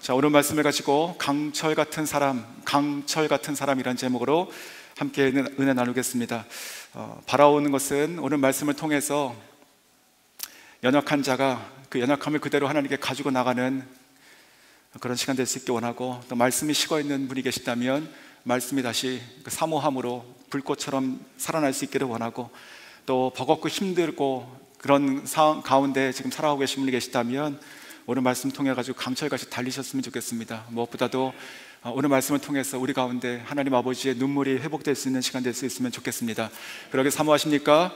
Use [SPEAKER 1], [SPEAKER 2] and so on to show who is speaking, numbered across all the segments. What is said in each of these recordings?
[SPEAKER 1] 자, 오늘 말씀을 가지고 강철 같은 사람이라는 제목으로 함께 은혜 나누겠습니다. 바라오는 것은 오늘 말씀을 통해서 연약한 자가 그 연약함을 그대로 하나님께 가지고 나가는 그런 시간 될 수 있게 원하고, 또 말씀이 식어 있는 분이 계시다면 말씀이 다시 그 사모함으로 불꽃처럼 살아날 수 있기를 원하고, 또 버겁고 힘들고 그런 상황 가운데 지금 살아가고 계신 분이 계시다면 오늘 말씀 통해 가지고 강철같이 달리셨으면 좋겠습니다. 무엇보다도 오늘 말씀을 통해서 우리 가운데 하나님 아버지의 눈물이 회복될 수 있는 시간 될 수 있으면 좋겠습니다. 그러게 사모하십니까?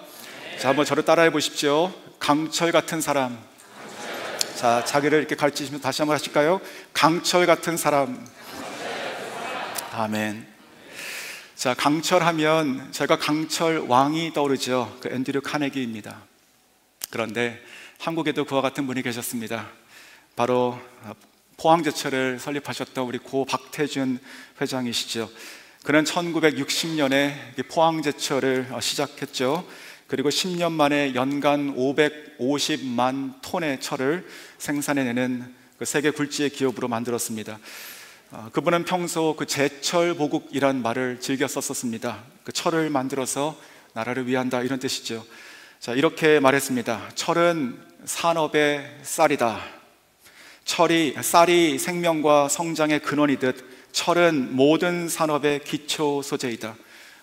[SPEAKER 1] 자, 한번 저를 따라해 보십시오. 강철 같은 사람. 자, 자기를 이렇게 가르치시면 다시 한번 하실까요? 강철 같은 사람. 아멘. 자, 강철하면 제가 강철 왕이 떠오르죠. 그 앤드류 카네기입니다. 그런데 한국에도 그와 같은 분이 계셨습니다. 바로 포항제철을 설립하셨던 우리 고 박태준 회장이시죠. 그는 1960년에 포항제철을 시작했죠. 그리고 10년 만에 연간 550만 톤의 철을 생산해내는 그 세계 굴지의 기업으로 만들었습니다. 그분은 평소 그 제철 보국이란 말을 즐겨 썼었습니다. 그 철을 만들어서 나라를 위한다, 이런 뜻이죠. 자, 이렇게 말했습니다. 철은 산업의 쌀이다. 쌀이 생명과 성장의 근원이듯 철은 모든 산업의 기초 소재이다.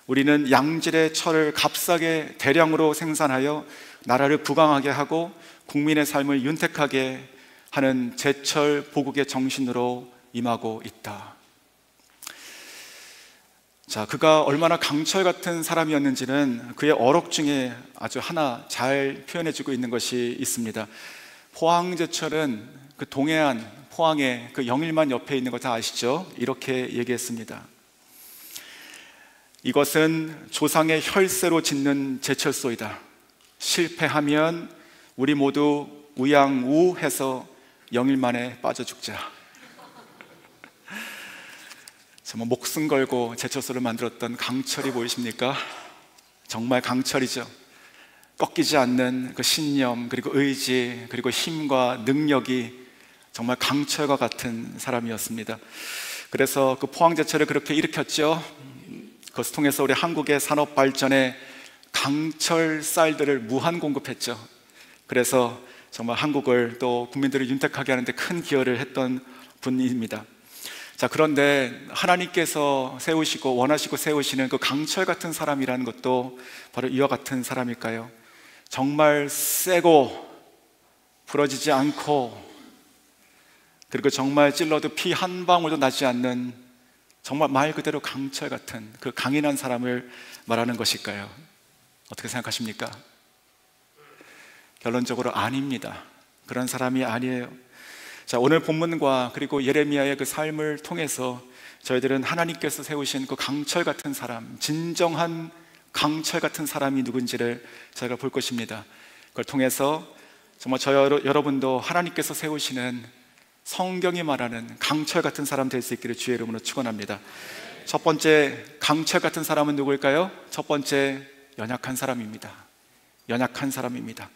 [SPEAKER 1] 우리는 양질의 철을 값싸게 대량으로 생산하여 나라를 부강하게 하고 국민의 삶을 윤택하게 하는 제철 보국의 정신으로 임하고 있다. 자, 그가 얼마나 강철 같은 사람이었는지는 그의 어록 중에 아주 하나 잘 표현해주고 있는 것이 있습니다. 포항제철은 그 동해안 포항의 그 영일만 옆에 있는 거 다 아시죠? 이렇게 얘기했습니다. 이것은 조상의 혈세로 짓는 제철소이다. 실패하면 우리 모두 우양우해서 영일만에 빠져 죽자. 정말 목숨 걸고 제철소를 만들었던 강철이 보이십니까? 정말 강철이죠. 꺾이지 않는 그 신념, 그리고 의지, 그리고 힘과 능력이 정말 강철과 같은 사람이었습니다. 그래서 그 포항제철을 그렇게 일으켰죠. 그것을 통해서 우리 한국의 산업 발전에 강철 쌀들을 무한 공급했죠. 그래서 정말 한국을 또 국민들을 윤택하게 하는데 큰 기여를 했던 분입니다. 자, 그런데 하나님께서 세우시고 원하시고 세우시는 그 강철 같은 사람이라는 것도 바로 이와 같은 사람일까요? 정말 세고 부러지지 않고, 그리고 정말 찔러도 피 한 방울도 나지 않는 정말 말 그대로 강철 같은 그 강인한 사람을 말하는 것일까요? 어떻게 생각하십니까? 결론적으로 아닙니다. 그런 사람이 아니에요. 자, 오늘 본문과 그리고 예레미야의 그 삶을 통해서 저희들은 하나님께서 세우신 그 강철 같은 사람, 진정한 강철 같은 사람이 누군지를 저희가 볼 것입니다. 그걸 통해서 정말 여러분도 하나님께서 세우시는 성경이 말하는 강철 같은 사람 될 수 있기를 주의 이름으로 축원합니다. 첫 번째 강철 같은 사람은 누구일까요? 첫 번째, 연약한 사람입니다. 연약한 사람입니다.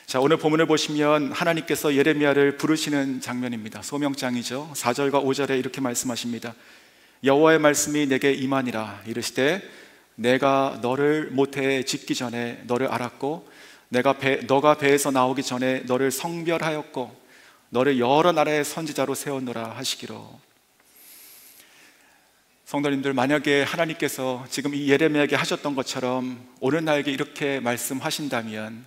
[SPEAKER 1] 자, 오늘 본문을 보시면 하나님께서 예레미야를 부르시는 장면입니다. 소명장이죠. 4절과 5절에 이렇게 말씀하십니다. 여호와의 말씀이 내게 임하니라. 이르시되 내가 너를 모태에 짓기 전에 너를 알았고, 너가 배에서 나오기 전에 너를 성별하였고, 너를 여러 나라의 선지자로 세웠노라 하시기로. 성도님들, 만약에 하나님께서 지금 이 예레미야에게 하셨던 것처럼 오늘 나에게 이렇게 말씀하신다면,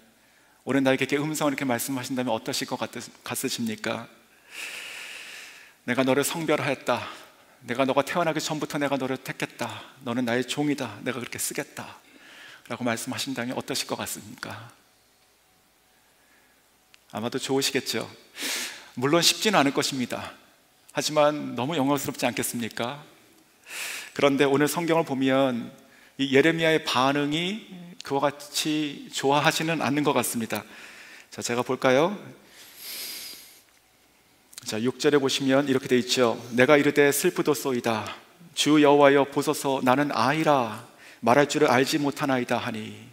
[SPEAKER 1] 오늘 나에게 이렇게 음성을 이렇게 말씀하신다면 어떠실 것 같으십니까? 내가 너를 성별하였다. 내가 너가 태어나기 전부터 내가 너를 택했다. 너는 나의 종이다. 내가 그렇게 쓰겠다 라고 말씀하신다면 어떠실 것 같습니까? 아마도 좋으시겠죠. 물론 쉽지는 않을 것입니다. 하지만 너무 영광스럽지 않겠습니까? 그런데 오늘 성경을 보면 이 예레미야의 반응이 그와 같이 좋아하지는 않는 것 같습니다. 자, 제가 볼까요? 자, 6절에 보시면 이렇게 되어 있죠. 내가 이르되 슬프도소이다. 주 여호와여 보소서 나는 아이라 말할 줄을 알지 못하나이다 하니.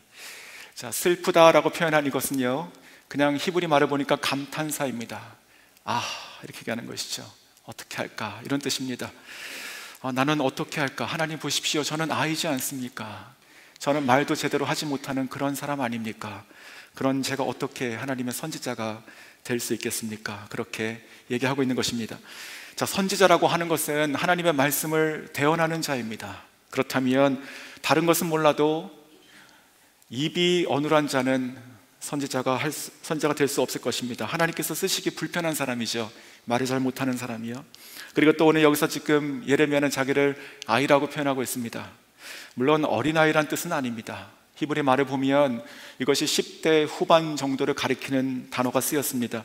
[SPEAKER 1] 자, 슬프다라고 표현한 이것은요, 그냥 히브리 말을 보니까 감탄사입니다. 이렇게 얘기하는 것이죠. 어떻게 할까? 이런 뜻입니다. 나는 어떻게 할까? 하나님 보십시오. 저는 아이지 않습니까? 저는 말도 제대로 하지 못하는 그런 사람 아닙니까? 그런 제가 어떻게 하나님의 선지자가 될 수 있겠습니까? 그렇게 얘기하고 있는 것입니다. 자, 선지자라고 하는 것은 하나님의 말씀을 대언하는 자입니다. 그렇다면 다른 것은 몰라도 입이 어눌한 자는 선지자가 될 수 없을 것입니다. 하나님께서 쓰시기 불편한 사람이죠. 말을 잘 못하는 사람이요. 그리고 또 오늘 여기서 지금 예레미야는 자기를 아이라고 표현하고 있습니다. 물론 어린아이란 뜻은 아닙니다. 히브리 말을 보면 이것이 10대 후반 정도를 가리키는 단어가 쓰였습니다.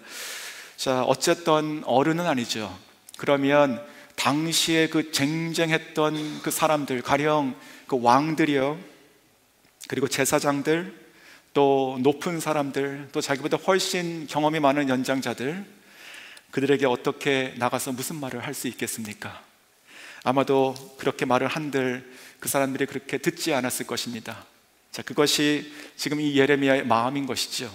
[SPEAKER 1] 자, 어쨌든 어른은 아니죠. 그러면 당시에 그 쟁쟁했던 그 사람들, 가령 그 왕들이요, 그리고 제사장들, 또 높은 사람들, 또 자기보다 훨씬 경험이 많은 연장자들, 그들에게 어떻게 나가서 무슨 말을 할 수 있겠습니까? 아마도 그렇게 말을 한들 그 사람들이 그렇게 듣지 않았을 것입니다. 자, 그것이 지금 이 예레미야의 마음인 것이죠.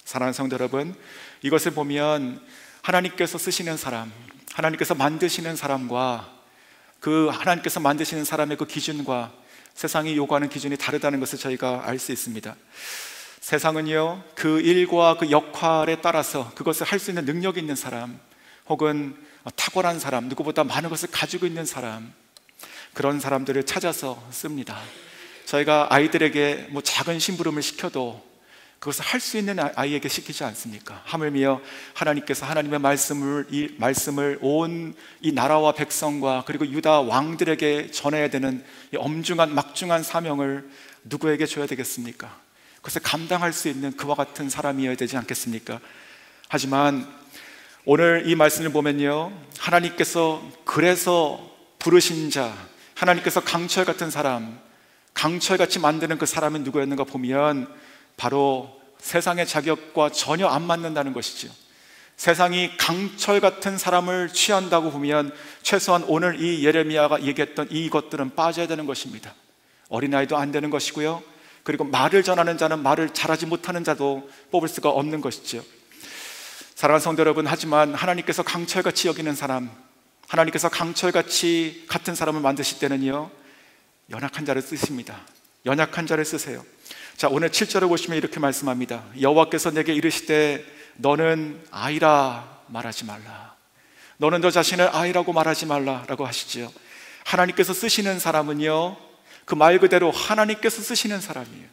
[SPEAKER 1] 사랑하는 성도 여러분, 이것을 보면 하나님께서 쓰시는 사람, 하나님께서 만드시는 사람과 그 하나님께서 만드시는 사람의 그 기준과 세상이 요구하는 기준이 다르다는 것을 저희가 알 수 있습니다. 세상은요, 그 일과 그 역할에 따라서 그것을 할 수 있는 능력이 있는 사람, 혹은 탁월한 사람, 누구보다 많은 것을 가지고 있는 사람, 그런 사람들을 찾아서 씁니다. 저희가 아이들에게 작은 심부름을 시켜도 그것을 할 수 있는 아이에게 시키지 않습니까? 하물며 하나님께서 하나님의 말씀을 온 이 나라와 백성과 그리고 유다 왕들에게 전해야 되는 이 엄중한 막중한 사명을 누구에게 줘야 되겠습니까? 그것을 감당할 수 있는 그와 같은 사람이어야 되지 않겠습니까? 하지만 오늘 이 말씀을 보면요, 하나님께서 그래서 부르신 자, 하나님께서 강철 같은 사람, 강철같이 만드는 그 사람이 누구였는가 보면 바로 세상의 자격과 전혀 안 맞는다는 것이죠. 세상이 강철 같은 사람을 취한다고 보면 최소한 오늘 이 예레미야가 얘기했던 이것들은 빠져야 되는 것입니다. 어린아이도 안 되는 것이고요, 그리고 말을 전하는 자는 말을 잘하지 못하는 자도 뽑을 수가 없는 것이죠. 사랑하는 성도 여러분, 하지만 하나님께서 강철같이 여기는 사람, 하나님께서 강철같이 같은 사람을 만드실 때는요, 연약한 자를 쓰십니다. 연약한 자를 쓰세요. 자, 오늘 7절을 보시면 이렇게 말씀합니다. 여호와께서 내게 이르시되 너는 아이라 말하지 말라. 너는 너 자신을 아이라고 말하지 말라라고 하시죠. 하나님께서 쓰시는 사람은요, 그 말 그대로 하나님께서 쓰시는 사람이에요.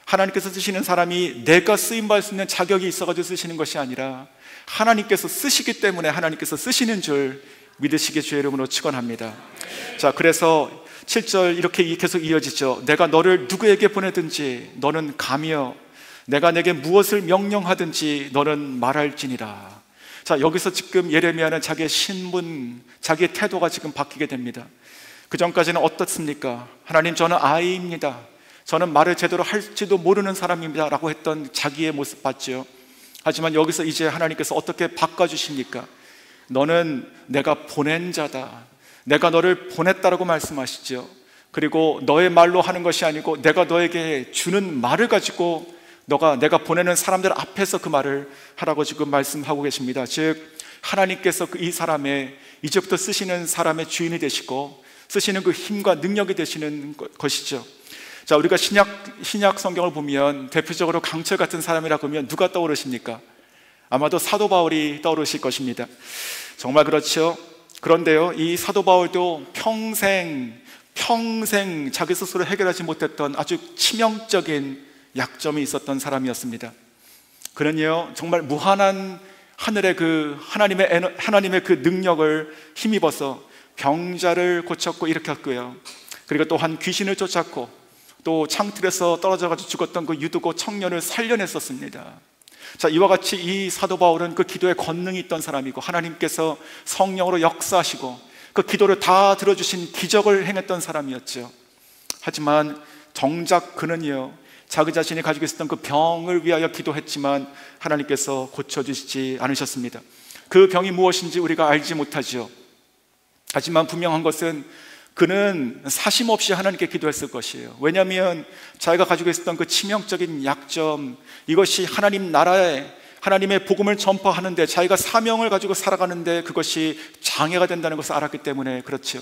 [SPEAKER 1] 하나님께서 쓰시는 사람이 내가 쓰임받을 수 있는 자격이 있어가지고 쓰시는 것이 아니라 하나님께서 쓰시기 때문에 하나님께서 쓰시는 줄 믿으시기 주의 이름으로 축원합니다. 자, 그래서 7절 이렇게 계속 이어지죠. 내가 너를 누구에게 보내든지 너는 가며 내가 내게 무엇을 명령하든지 너는 말할지니라. 자, 여기서 지금 예레미야는 자기의 신분, 자기의 태도가 지금 바뀌게 됩니다. 그 전까지는 어떻습니까? 하나님, 저는 아이입니다. 저는 말을 제대로 할지도 모르는 사람입니다 라고 했던 자기의 모습 봤죠. 하지만 여기서 이제 하나님께서 어떻게 바꿔주십니까? 너는 내가 보낸 자다. 내가 너를 보냈다라고 말씀하시죠. 그리고 너의 말로 하는 것이 아니고 내가 너에게 주는 말을 가지고 내가 보내는 사람들 앞에서 그 말을 하라고 지금 말씀하고 계십니다. 즉 하나님께서 이 사람의 이제부터 쓰시는 사람의 주인이 되시고 쓰시는 그 힘과 능력이 되시는 것이죠. 자, 우리가 신약 성경을 보면 대표적으로 강철 같은 사람이라고 하면 누가 떠오르십니까? 아마도 사도 바울이 떠오르실 것입니다. 정말 그렇죠. 그런데요, 이 사도 바울도 평생 자기 스스로 해결하지 못했던 아주 치명적인 약점이 있었던 사람이었습니다. 그는요, 정말 무한한 하늘의 하나님의 그 능력을 힘입어서 병자를 고쳤고 일으켰고요, 그리고 또한 귀신을 쫓았고 또 창틀에서 떨어져가지고 죽었던 그 유두고 청년을 살려냈었습니다. 자, 이와 같이 이 사도 바울은 그 기도에 권능이 있던 사람이고 하나님께서 성령으로 역사하시고 그 기도를 다 들어주신 기적을 행했던 사람이었죠. 하지만 정작 그는요, 자기 자신이 가지고 있었던 그 병을 위하여 기도했지만 하나님께서 고쳐주시지 않으셨습니다. 그 병이 무엇인지 우리가 알지 못하죠. 하지만 분명한 것은 그는 사심 없이 하나님께 기도했을 것이에요. 왜냐하면 자기가 가지고 있었던 그 치명적인 약점, 이것이 하나님 나라에 하나님의 복음을 전파하는데, 자기가 사명을 가지고 살아가는데 그것이 장애가 된다는 것을 알았기 때문에 그렇죠.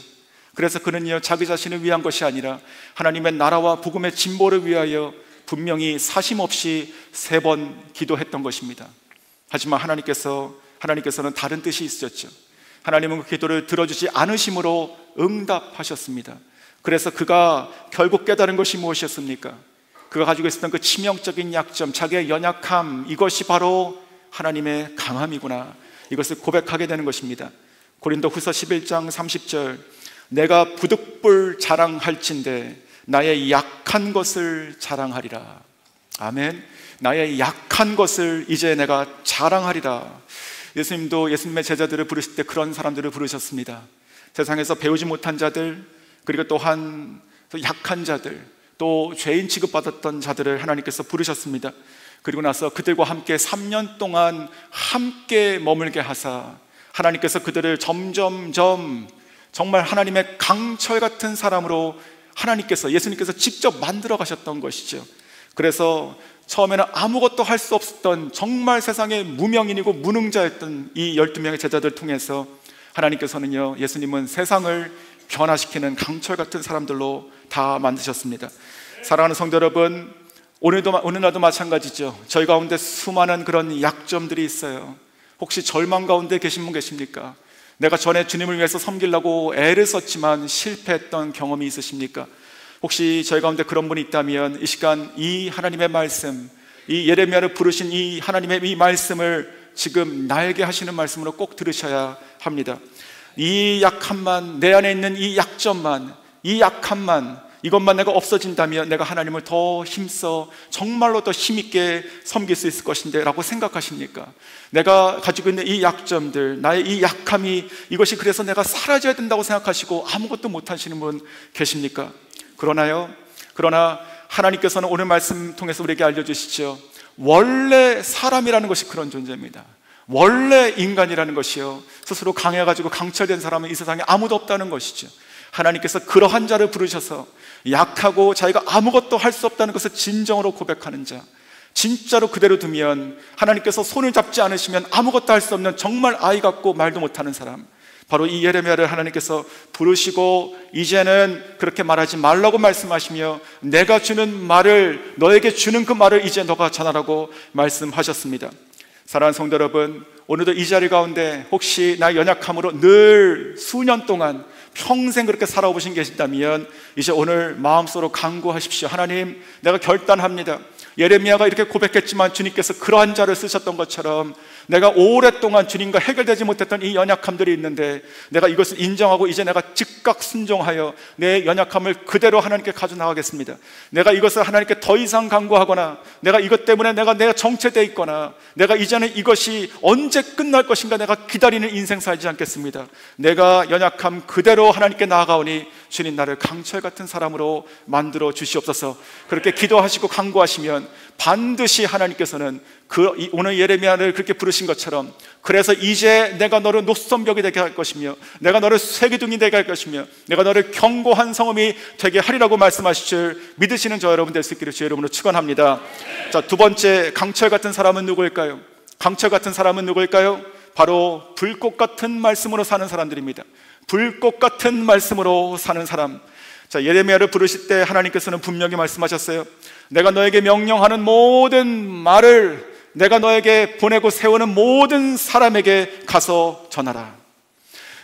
[SPEAKER 1] 그래서 그는요, 자기 자신을 위한 것이 아니라 하나님의 나라와 복음의 진보를 위하여 분명히 사심없이 3번 기도했던 것입니다. 하지만 하나님께서는 다른 뜻이 있으셨죠. 하나님은 그 기도를 들어주지 않으심으로 응답하셨습니다. 그래서 그가 결국 깨달은 것이 무엇이었습니까? 그가 가지고 있었던 그 치명적인 약점, 자기의 연약함, 이것이 바로 하나님의 강함이구나, 이것을 고백하게 되는 것입니다. 고린도후서 11장 30절, 내가 부득불 자랑할진대 나의 약한 것을 자랑하리라. 아멘. 나의 약한 것을 이제 내가 자랑하리라. 예수님도 예수님의 제자들을 부르실 때 그런 사람들을 부르셨습니다. 세상에서 배우지 못한 자들, 그리고 또한 약한 자들, 또 죄인 취급받았던 자들을 하나님께서 부르셨습니다. 그리고 나서 그들과 함께 3년 동안 함께 머물게 하사 하나님께서 그들을 점점점 정말 하나님의 강철 같은 사람으로 예수님께서 직접 만들어 가셨던 것이죠. 그래서 처음에는 아무것도 할 수 없었던 정말 세상의 무명인이고 무능자였던 이 12명의 제자들을 통해서 하나님께서는요, 예수님은 세상을 변화시키는 강철 같은 사람들로 다 만드셨습니다. 사랑하는 성도 여러분, 오늘날도 마찬가지죠. 저희 가운데 수많은 그런 약점들이 있어요. 혹시 절망 가운데 계신 분 계십니까? 내가 전에 주님을 위해서 섬기려고 애를 썼지만 실패했던 경험이 있으십니까? 혹시 저희 가운데 그런 분이 있다면 이 시간 이 하나님의 말씀, 이 예레미야를 부르신 이 하나님의 이 말씀을 지금 나에게 하시는 말씀으로 꼭 들으셔야 합니다. 이 약함만, 내 안에 있는 이 약점만, 이 약함만, 이것만 내가 없어진다면 내가 하나님을 더 힘써 정말로 더 힘있게 섬길 수 있을 것인데 라고 생각하십니까? 내가 가지고 있는 이 약점들, 나의 이 약함이, 이것이 그래서 내가 사라져야 된다고 생각하시고 아무것도 못하시는 분 계십니까? 그러나 하나님께서는 오늘 말씀 통해서 우리에게 알려주시죠. 원래 사람이라는 것이 그런 존재입니다. 원래 인간이라는 것이요, 스스로 강해가지고 강철된 사람은 이 세상에 아무도 없다는 것이죠. 하나님께서 그러한 자를 부르셔서 약하고 자기가 아무것도 할 수 없다는 것을 진정으로 고백하는 자, 진짜로 그대로 두면 하나님께서 손을 잡지 않으시면 아무것도 할 수 없는 정말 아이 같고 말도 못하는 사람, 바로 이 예레미야를 하나님께서 부르시고 이제는 그렇게 말하지 말라고 말씀하시며 내가 주는 말을, 너에게 주는 그 말을 이제 너가 전하라고 말씀하셨습니다. 사랑하는 성도 여러분, 오늘도 이 자리 가운데 혹시 나의 연약함으로 늘 수년 동안 평생 그렇게 살아오신 계신다면 이제 오늘 마음속으로 간구하십시오. 하나님, 내가 결단합니다. 예레미야가 이렇게 고백했지만 주님께서 그러한 자를 쓰셨던 것처럼 내가 오랫동안 주님과 해결되지 못했던 이 연약함들이 있는데 내가 이것을 인정하고 이제 내가 즉각 순종하여 내 연약함을 그대로 하나님께 가져나가겠습니다. 내가 이것을 하나님께 더 이상 간구하거나 내가 이것 때문에 내가 정체되어 있거나 내가 이제는 이것이 언제 끝날 것인가 내가 기다리는 인생 살지 않겠습니다. 내가 연약함 그대로 하나님께 나아가오니 주님 나를 강철 같은 사람으로 만들어 주시옵소서. 그렇게 기도하시고 간구하시면 반드시 하나님께서는 오늘 예레미야를 그렇게 부르신 것처럼 그래서 이제 내가 너를 노선벽이 되게 할 것이며 내가 너를 쇠기둥이 되게 할 것이며 내가 너를 견고한 성읍이 되게 하리라고 말씀하실 줄 믿으시는 저 여러분 될 수 있기를 주의 이름으로 축원합니다. 자, 두 번째 강철 같은 사람은 누구일까요? 강철 같은 사람은 누구일까요? 바로 불꽃 같은 말씀으로 사는 사람들입니다. 불꽃 같은 말씀으로 사는 사람. 자, 예레미야를 부르실 때 하나님께서는 분명히 말씀하셨어요. 내가 너에게 명령하는 모든 말을 내가 너에게 보내고 세우는 모든 사람에게 가서 전하라.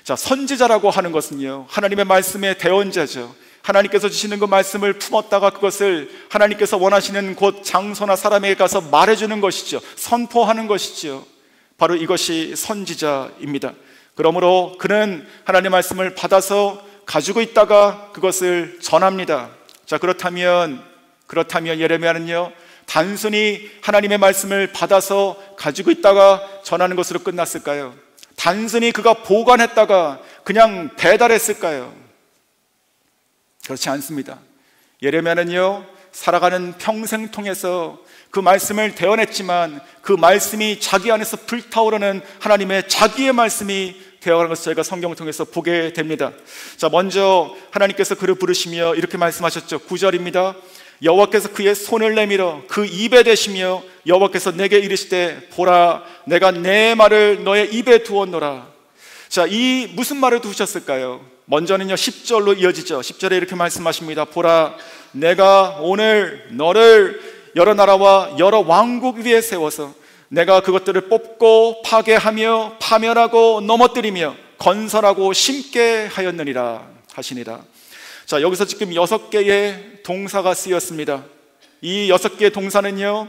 [SPEAKER 1] 자, 선지자라고 하는 것은요, 하나님의 말씀의 대언자죠. 하나님께서 주시는 그 말씀을 품었다가 그것을 하나님께서 원하시는 곳 장소나 사람에게 가서 말해주는 것이죠. 선포하는 것이죠. 바로 이것이 선지자입니다. 그러므로 그는 하나님의 말씀을 받아서 가지고 있다가 그것을 전합니다. 자, 그렇다면 예레미야는요, 단순히 하나님의 말씀을 받아서 가지고 있다가 전하는 것으로 끝났을까요? 단순히 그가 보관했다가 그냥 배달했을까요? 그렇지 않습니다. 예레미야는요, 살아가는 평생 통해서 그 말씀을 대언했지만 그 말씀이 자기 안에서 불타오르는 하나님의 자기의 말씀이 되어가는 것을 저희가 성경을 통해서 보게 됩니다. 자, 먼저 하나님께서 그를 부르시며 이렇게 말씀하셨죠. 9절입니다. 여호와께서 그의 손을 내밀어 그 입에 대시며 여호와께서 내게 이르시되 보라 내가 내 말을 너의 입에 두었노라. 자, 이 무슨 말을 두셨을까요? 먼저는요 10절로 이어지죠. 10절에 이렇게 말씀하십니다. 보라 내가 오늘 너를 여러 나라와 여러 왕국 위에 세워서 내가 그것들을 뽑고 파괴하며 파멸하고 넘어뜨리며 건설하고 심게 하였느니라 하시니라. 자, 여기서 지금 6개의 동사가 쓰였습니다. 이 6개의 동사는요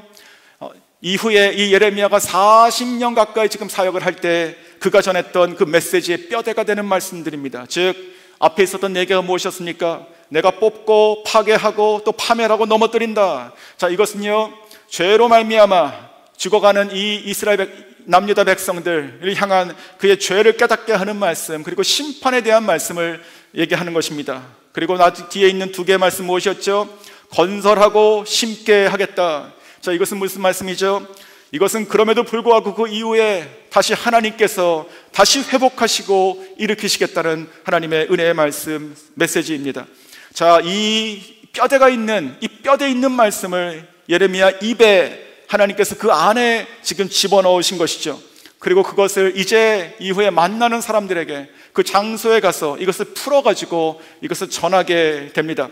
[SPEAKER 1] 이후에 이 예레미야가 40년 가까이 지금 사역을 할 때 그가 전했던 그 메시지의 뼈대가 되는 말씀들입니다. 즉 앞에 있었던 4개가 무엇이었습니까? 내가 뽑고 파괴하고 또 파멸하고 넘어뜨린다. 자, 이것은요 죄로 말미암아 죽어가는 이 이스라엘 남유다 백성들을 향한 그의 죄를 깨닫게 하는 말씀, 그리고 심판에 대한 말씀을 얘기하는 것입니다. 그리고 뒤에 있는 2개의 말씀 무엇이었죠? 건설하고 심게 하겠다. 자, 이것은 무슨 말씀이죠? 이것은 그럼에도 불구하고 그 이후에 다시 하나님께서 다시 회복하시고 일으키시겠다는 하나님의 은혜의 말씀, 메시지입니다. 자, 이 뼈대가 있는, 이 뼈대 있는 말씀을 예레미야 입에 하나님께서 그 안에 지금 집어넣으신 것이죠. 그리고 그것을 이제 이후에 만나는 사람들에게 그 장소에 가서 이것을 풀어가지고 이것을 전하게 됩니다.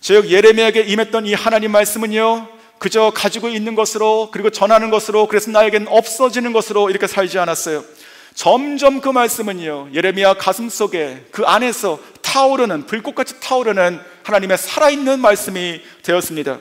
[SPEAKER 1] 즉 예레미야에게 임했던 이 하나님 말씀은요 그저 가지고 있는 것으로, 그리고 전하는 것으로, 그래서 나에겐 없어지는 것으로 이렇게 살지 않았어요. 점점 그 말씀은요 예레미야 가슴 속에 그 안에서 타오르는, 불꽃같이 타오르는 하나님의 살아있는 말씀이 되었습니다.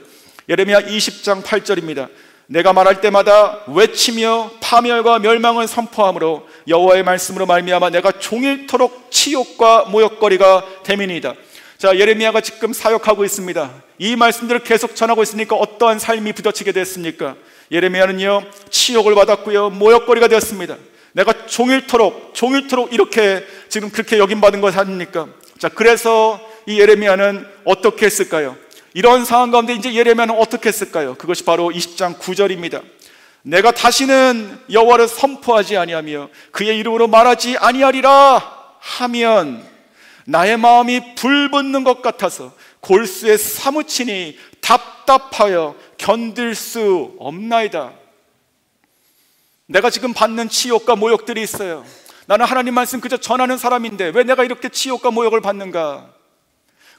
[SPEAKER 1] 예레미야 20장 8절입니다. 내가 말할 때마다 외치며 파멸과 멸망을 선포함으로 여호와의 말씀으로 말미암아 내가 종일토록 치욕과 모욕거리가 됨이니이다. 자, 예레미야가 지금 사역하고 있습니다. 이 말씀들을 계속 전하고 있으니까 어떠한 삶이 부딪히게 됐습니까? 예레미야는요 치욕을 받았고요 모욕거리가 되었습니다. 내가 종일토록 이렇게 지금 그렇게 여김받은 것 아닙니까? 자, 그래서 이 예레미야는 어떻게 했을까요? 이런 상황 가운데 이제 예레미야는 어떻게 했을까요? 그것이 바로 20장 9절입니다. 내가 다시는 여호와를 선포하지 아니하며 그의 이름으로 말하지 아니하리라 하면 나의 마음이 불붙는 것 같아서 골수에 사무치니 답답하여 견딜 수 없나이다. 내가 지금 받는 치욕과 모욕들이 있어요. 나는 하나님 말씀 그저 전하는 사람인데 왜 내가 이렇게 치욕과 모욕을 받는가?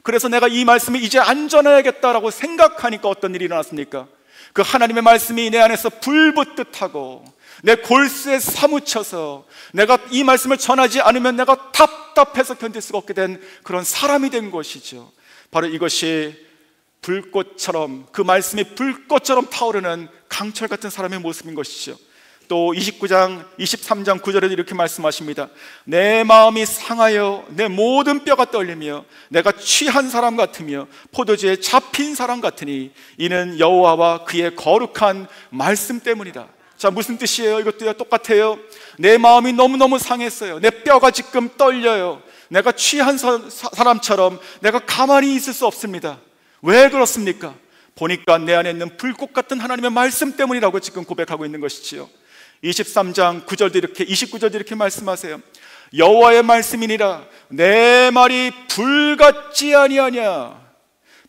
[SPEAKER 1] 그래서 내가 이 말씀을 이제 안 전해야겠다라고 생각하니까 어떤 일이 일어났습니까? 그 하나님의 말씀이 내 안에서 불붙듯 하고 내 골수에 사무쳐서 내가 이 말씀을 전하지 않으면 내가 답답해서 견딜 수가 없게 된 그런 사람이 된 것이죠. 바로 이것이 불꽃처럼, 그 말씀이 불꽃처럼 타오르는 강철 같은 사람의 모습인 것이죠. 또 23장 9절에도 이렇게 말씀하십니다. 내 마음이 상하여 내 모든 뼈가 떨리며 내가 취한 사람 같으며 포도주에 잡힌 사람 같으니 이는 여호와와 그의 거룩한 말씀 때문이다. 자, 무슨 뜻이에요? 이것도 똑같아요. 내 마음이 너무너무 상했어요. 내 뼈가 지금 떨려요. 내가 취한 사람처럼 내가 가만히 있을 수 없습니다. 왜 그렇습니까? 보니까 내 안에 있는 불꽃 같은 하나님의 말씀 때문이라고 지금 고백하고 있는 것이지요. 23장 9절도 이렇게, 29절도 이렇게 말씀하세요. 여호와의 말씀이니라 내 말이 불같지 아니하냐,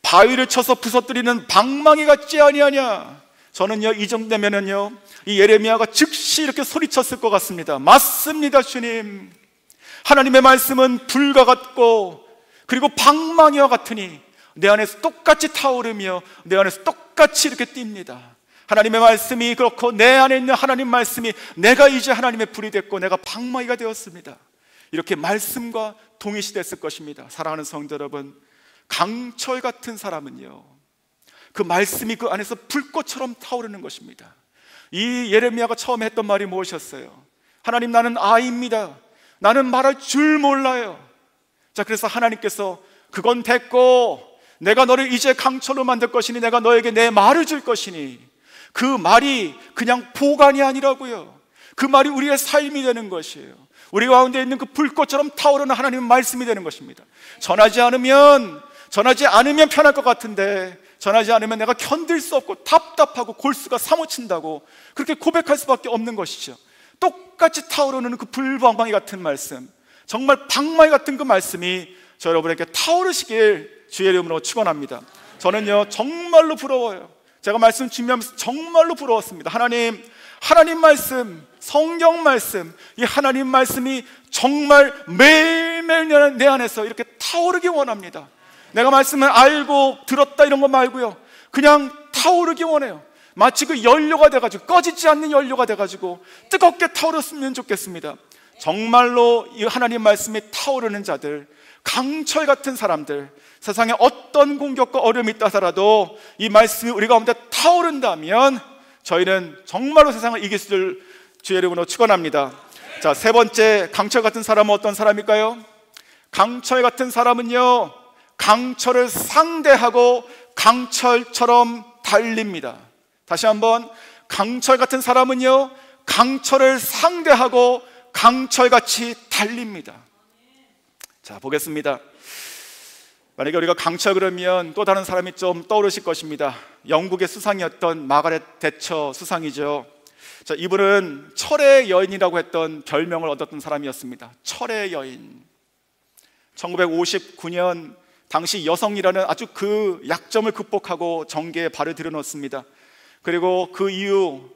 [SPEAKER 1] 바위를 쳐서 부서뜨리는 방망이 같지 아니하냐. 저는요 이 정도 되면은요 이 예레미야가 즉시 이렇게 소리쳤을 것 같습니다. 맞습니다, 주님. 하나님의 말씀은 불과 같고 그리고 방망이와 같으니 내 안에서 똑같이 타오르며 내 안에서 똑같이 이렇게 뜁니다. 하나님의 말씀이 그렇고 내 안에 있는 하나님 말씀이 내가 이제 하나님의 불이 됐고 내가 방망이가 되었습니다. 이렇게 말씀과 동일시됐을 것입니다. 사랑하는 성도 여러분, 강철 같은 사람은요 그 말씀이 그 안에서 불꽃처럼 타오르는 것입니다. 이 예레미야가 처음에 했던 말이 무엇이었어요? 하나님, 나는 아이입니다. 나는 말할 줄 몰라요. 자, 그래서 하나님께서 그건 됐고 내가 너를 이제 강철로 만들 것이니 내가 너에게 내 말을 줄 것이니, 그 말이 그냥 보관이 아니라고요. 그 말이 우리의 삶이 되는 것이에요. 우리 가운데 있는 그 불꽃처럼 타오르는 하나님의 말씀이 되는 것입니다. 전하지 않으면 편할 것 같은데 전하지 않으면 내가 견딜 수 없고 답답하고 골수가 사무친다고 그렇게 고백할 수밖에 없는 것이죠. 똑같이 타오르는 그 불방망이 같은 말씀, 정말 방망이 같은 그 말씀이 저 여러분에게 타오르시길 주의 이름으로 축원합니다. 저는요 정말로 부러워요. 제가 말씀 준비하면서 정말로 부러웠습니다. 하나님 말씀, 성경 말씀, 이 하나님 말씀이 정말 매일매일 내 안에서 이렇게 타오르기 원합니다. 내가 말씀을 알고 들었다 이런 거 말고요, 그냥 타오르기 원해요. 마치 그 연료가 돼가지고, 꺼지지 않는 연료가 돼가지고 뜨겁게 타오르면 좋겠습니다. 정말로 이 하나님 말씀이 타오르는 자들, 강철 같은 사람들, 세상에 어떤 공격과 어려움이 있다 하더라도 이 말씀이 우리 가운데 타오른다면 저희는 정말로 세상을 이길 수 있을 주의 이름으로 축원합니다. 자, 세 번째, 강철 같은 사람은 어떤 사람일까요? 강철 같은 사람은요, 강철을 상대하고 강철처럼 달립니다. 다시 한번, 강철 같은 사람은요, 강철을 상대하고 강철같이 달립니다. 자, 보겠습니다. 만약에 우리가 강철 그러면 또 다른 사람이 좀 떠오르실 것입니다. 영국의 수상이었던 마가렛 대처 수상이죠. 자, 이분은 철의 여인이라고 했던 별명을 얻었던 사람이었습니다. 철의 여인. 1959년 당시 여성이라는 아주 그 약점을 극복하고 정계에 발을 들여놓습니다. 그리고 그 이후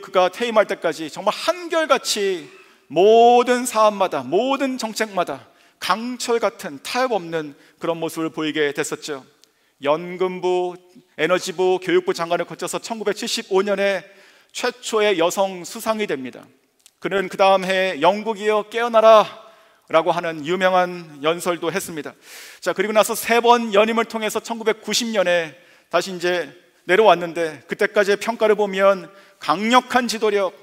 [SPEAKER 1] 그가 퇴임할 때까지 정말 한결같이 모든 사안마다, 모든 정책마다 강철 같은 타협 없는 그런 모습을 보이게 됐었죠. 연금부, 에너지부, 교육부 장관을 거쳐서 1975년에 최초의 여성 수상이 됩니다. 그는 그 다음 해에 영국이여 깨어나라 라고 하는 유명한 연설도 했습니다. 자, 그리고 나서 세 번 연임을 통해서 1990년에 다시 이제 내려왔는데, 그때까지의 평가를 보면 강력한 지도력,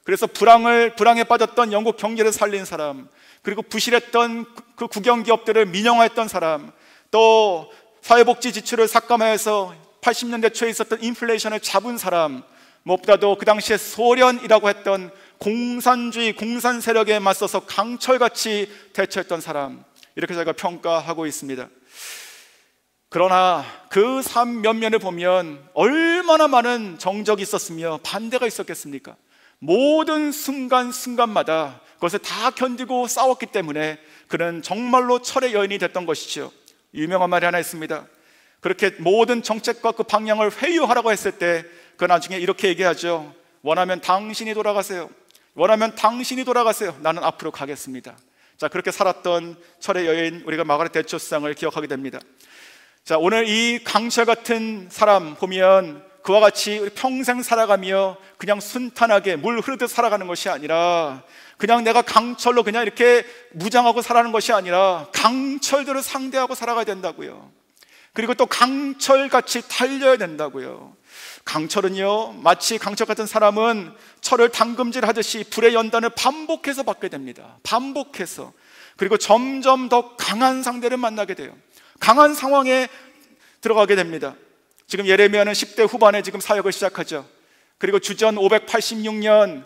[SPEAKER 1] 그래서 불황에 빠졌던 영국 경제를 살린 사람, 그리고 부실했던 그 국영기업들을 민영화했던 사람, 또 사회복지 지출을 삭감해서 80년대 초에 있었던 인플레이션을 잡은 사람, 무엇보다도 그 당시에 소련이라고 했던 공산주의, 공산 세력에 맞서서 강철같이 대처했던 사람, 이렇게 저희가 평가하고 있습니다. 그러나 그 삶 면면을 보면 얼마나 많은 정적이 있었으며 반대가 있었겠습니까? 모든 순간순간마다 그것을 다 견디고 싸웠기 때문에 그는 정말로 철의 여인이 됐던 것이죠. 유명한 말이 하나 있습니다. 그렇게 모든 정책과 그 방향을 회유하라고 했을 때 그 나중에 이렇게 얘기하죠. 원하면 당신이 돌아가세요. 원하면 당신이 돌아가세요. 나는 앞으로 가겠습니다. 자, 그렇게 살았던 철의 여인, 우리가 마가렛 대처 수상을 기억하게 됩니다. 자, 오늘 이 강철 같은 사람 보면 그와 같이 평생 살아가며 그냥 순탄하게 물 흐르듯 살아가는 것이 아니라, 그냥 내가 강철로 그냥 이렇게 무장하고 살아가는 것이 아니라 강철들을 상대하고 살아가야 된다고요. 그리고 또 강철같이 달려야 된다고요. 강철은요, 마치 강철 같은 사람은 철을 당금질 하듯이 불의 연단을 반복해서 받게 됩니다. 반복해서. 그리고 점점 더 강한 상대를 만나게 돼요. 강한 상황에 들어가게 됩니다. 지금 예레미야는 10대 후반에 지금 사역을 시작하죠. 그리고 주전 586년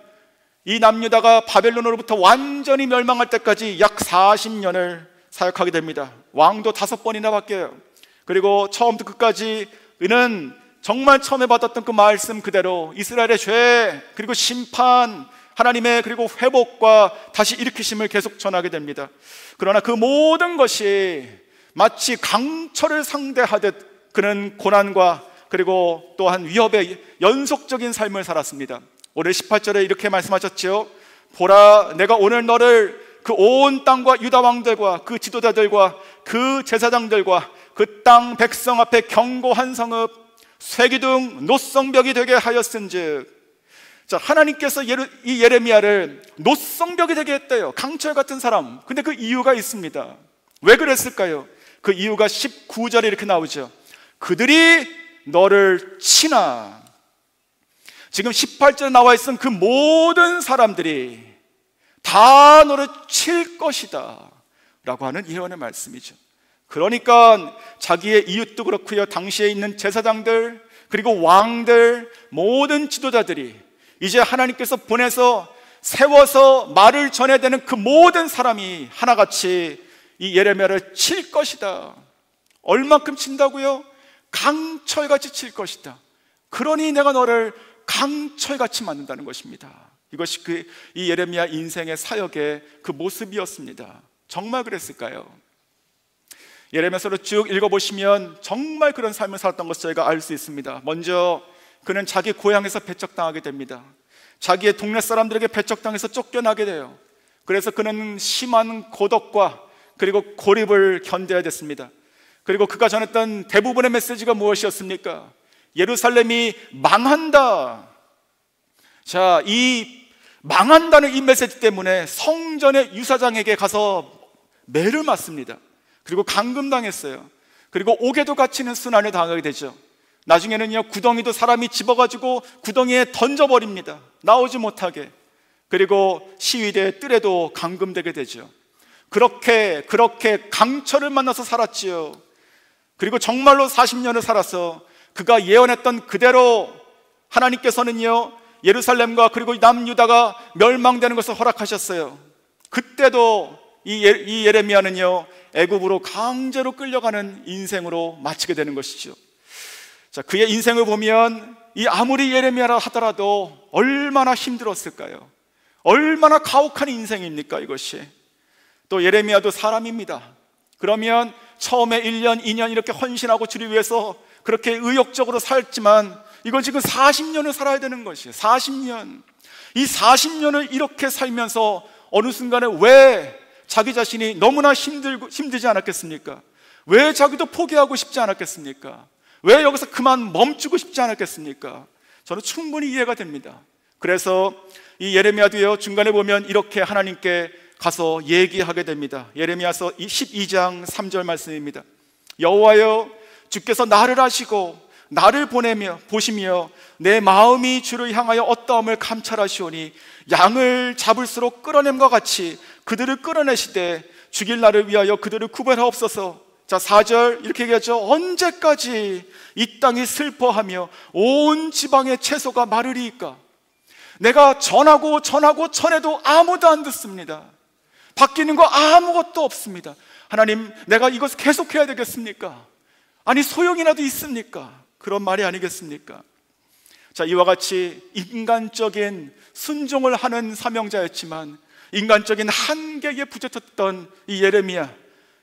[SPEAKER 1] 이 남유다가 바벨론으로부터 완전히 멸망할 때까지 약 40년을 사역하게 됩니다. 왕도 5번이나 바뀌어요. 그리고 처음부터 끝까지 그는 정말 처음에 받았던 그 말씀 그대로 이스라엘의 죄, 그리고 심판, 하나님의 그리고 회복과 다시 일으키심을 계속 전하게 됩니다. 그러나 그 모든 것이 마치 강철을 상대하듯 그는 고난과 그리고 또한 위협의 연속적인 삶을 살았습니다. 오늘 18절에 이렇게 말씀하셨죠. 보라, 내가 오늘 너를 그 온 땅과 유다 왕들과 그 지도자들과 그 제사장들과 그 땅 백성 앞에 견고한 성읍 쇠기둥 노성벽이 되게 하였은즉. 자, 하나님께서 이 예레미야를 노성벽이 되게 했대요. 강철 같은 사람. 근데 그 이유가 있습니다. 왜 그랬을까요? 그 이유가 19절에 이렇게 나오죠. 그들이 너를 치나. 지금 18절에 나와 있은 그 모든 사람들이 다 너를 칠 것이다 라고 하는 예언의 말씀이죠. 그러니까 자기의 이웃도 그렇고요, 당시에 있는 제사장들 그리고 왕들, 모든 지도자들이 이제 하나님께서 보내서 세워서 말을 전해야 되는 그 모든 사람이 하나같이 이 예레미야를 칠 것이다. 얼만큼 친다고요? 강철같이 칠 것이다. 그러니 내가 너를 강철같이 만든다는 것입니다. 이것이 이 예레미야 인생의 사역의 그 모습이었습니다. 정말 그랬을까요? 예레미야서를 쭉 읽어보시면 정말 그런 삶을 살았던 것을 저희가 알 수 있습니다. 먼저 그는 자기 고향에서 배척당하게 됩니다. 자기의 동네 사람들에게 배척당해서 쫓겨나게 돼요. 그래서 그는 심한 고독과 그리고 고립을 견뎌야 됐습니다. 그리고 그가 전했던 대부분의 메시지가 무엇이었습니까? 예루살렘이 망한다. 자, 이 망한다는 이 메시지 때문에 성전의 유사장에게 가서 매를 맞습니다. 그리고 감금당했어요. 그리고 옥에도 갇히는 순환을 당하게 되죠. 나중에는요, 구덩이도 사람이 집어가지고 구덩이에 던져버립니다. 나오지 못하게. 그리고 시위대의 뜰에도 감금되게 되죠. 그렇게 강철을 만나서 살았지요. 그리고 정말로 40년을 살아서 그가 예언했던 그대로 하나님께서는요, 예루살렘과 그리고 남유다가 멸망되는 것을 허락하셨어요. 그때도 이 예레미야는요, 애굽으로 강제로 끌려가는 인생으로 마치게 되는 것이죠. 자, 그의 인생을 보면 이 아무리 예레미야라 하더라도 얼마나 힘들었을까요? 얼마나 가혹한 인생입니까, 이것이? 또 예레미야도 사람입니다. 그러면 처음에 1년, 2년 이렇게 헌신하고 주를 위해서 그렇게 의욕적으로 살지만 이건 지금 40년을 살아야 되는 것이에요. 40년. 이 40년을 이렇게 살면서 어느 순간에 왜 자기 자신이 너무나 힘들지 않았겠습니까? 왜 자기도 포기하고 싶지 않았겠습니까? 왜 여기서 그만 멈추고 싶지 않았겠습니까? 저는 충분히 이해가 됩니다. 그래서 이 예레미야도요, 중간에 보면 이렇게 하나님께 가서 얘기하게 됩니다. 예레미야서 12장 3절 말씀입니다. 여호와여, 주께서 나를 아시고 나를 보시며 내 마음이 주를 향하여 어떠함을 감찰하시오니 양을 잡을수록 끌어냄과 같이 그들을 끌어내시되 죽일 날을 위하여 그들을 구별하옵소서. 자, 4절 이렇게 얘기하죠. 언제까지 이 땅이 슬퍼하며 온 지방의 채소가 마르리이까? 내가 전하고 전해도 아무도 안 듣습니다. 바뀌는 거 아무것도 없습니다. 하나님, 내가 이것을 계속해야 되겠습니까? 아니, 소용이라도 있습니까? 그런 말이 아니겠습니까? 자, 이와 같이 인간적인 순종을 하는 사명자였지만 인간적인 한계에 부딪혔던 이 예레미야,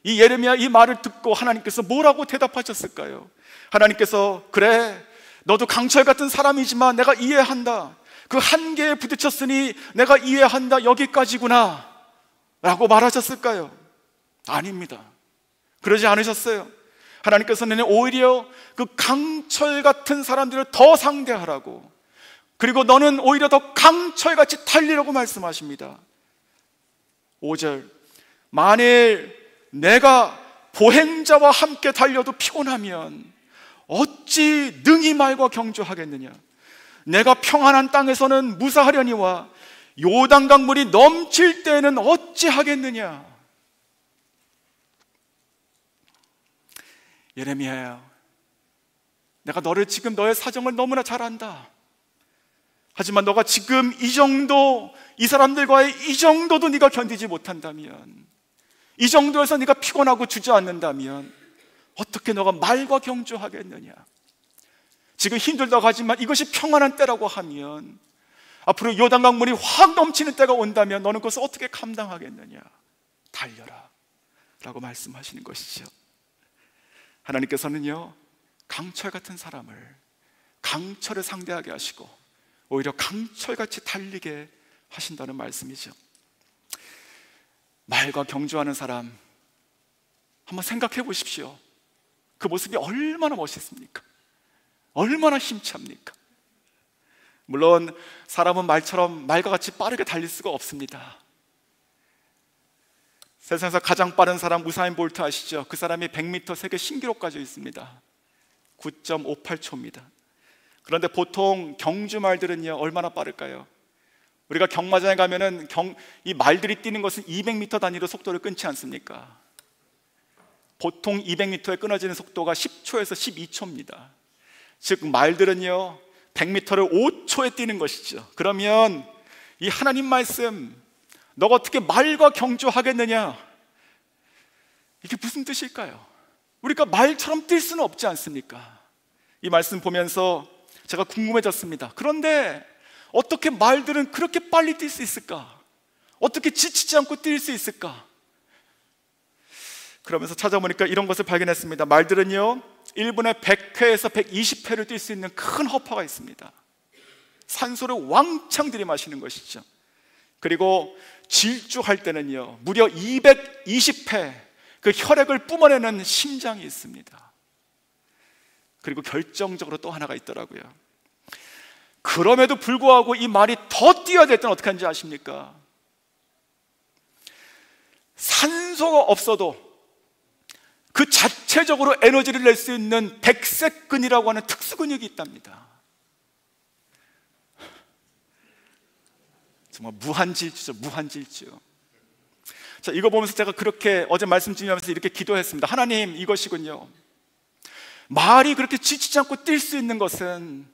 [SPEAKER 1] 이 말을 듣고 하나님께서 뭐라고 대답하셨을까요? 하나님께서, 그래, 너도 강철 같은 사람이지만 내가 이해한다. 그 한계에 부딪혔으니 내가 이해한다. 여기까지구나 라고 말하셨을까요? 아닙니다. 그러지 않으셨어요. 하나님께서는 오히려 그 강철 같은 사람들을 더 상대하라고, 그리고 너는 오히려 더 강철같이 달리라고 말씀하십니다. 5절, 만일 내가 보행자와 함께 달려도 피곤하면 어찌 능히 말과 경주하겠느냐? 내가 평안한 땅에서는 무사하려니와 요단강 물이 넘칠 때에는 어찌 하겠느냐? 예레미야야, 내가 너를 지금 너의 사정을 너무나 잘 안다. 하지만 너가 지금 이 사람들과의 이 정도도 네가 견디지 못한다면, 이 정도에서 네가 피곤하고 주저앉는다면 어떻게 너가 말과 경주하겠느냐? 지금 힘들다고 하지만 이것이 평안한 때라고 하면 앞으로 요단강 물이 확 넘치는 때가 온다면 너는 그것을 어떻게 감당하겠느냐? 달려라 라고 말씀하시는 것이죠. 하나님께서는요, 강철 같은 사람을 강철을 상대하게 하시고 오히려 강철같이 달리게 하신다는 말씀이죠. 말과 경주하는 사람 한번 생각해 보십시오. 그 모습이 얼마나 멋있습니까? 얼마나 힘찹니까? 물론 사람은 말과 같이 빠르게 달릴 수가 없습니다. 세상에서 가장 빠른 사람 우사인 볼트 아시죠? 그 사람이 100m 세계 신기록 가지고 있습니다. 9.58초입니다. 그런데 보통 경주 말들은요, 얼마나 빠를까요? 우리가 경마장에 가면은 이 말들이 뛰는 것은 200m 단위로 속도를 끊지 않습니까? 보통 200m에 끊어지는 속도가 10초에서 12초입니다. 즉 말들은요 100m를 5초에 뛰는 것이죠. 그러면 이 하나님 말씀, 너가 어떻게 말과 경주하겠느냐, 이게 무슨 뜻일까요? 우리가 말처럼 뛸 수는 없지 않습니까? 이 말씀 보면서 제가 궁금해졌습니다. 그런데 어떻게 말들은 그렇게 빨리 뛸 수 있을까? 어떻게 지치지 않고 뛸 수 있을까? 그러면서 찾아보니까 이런 것을 발견했습니다. 말들은요 1분에 100회에서 120회를 뛸 수 있는 큰 허파가 있습니다. 산소를 왕창 들이마시는 것이죠. 그리고 질주할 때는요 무려 220회 그 혈액을 뿜어내는 심장이 있습니다. 그리고 결정적으로 또 하나가 있더라고요. 그럼에도 불구하고 이 말이 더 뛰어야 될 때는 어떻게 하는지 아십니까? 산소가 없어도 그 자체적으로 에너지를 낼 수 있는 백색근이라고 하는 특수근육이 있답니다. 정말 무한질주죠, 무한질주. 자, 이거 보면서 제가 그렇게 어제 말씀 드리면서 이렇게 기도했습니다. 하나님, 이것이군요. 말이 그렇게 지치지 않고 뛸 수 있는 것은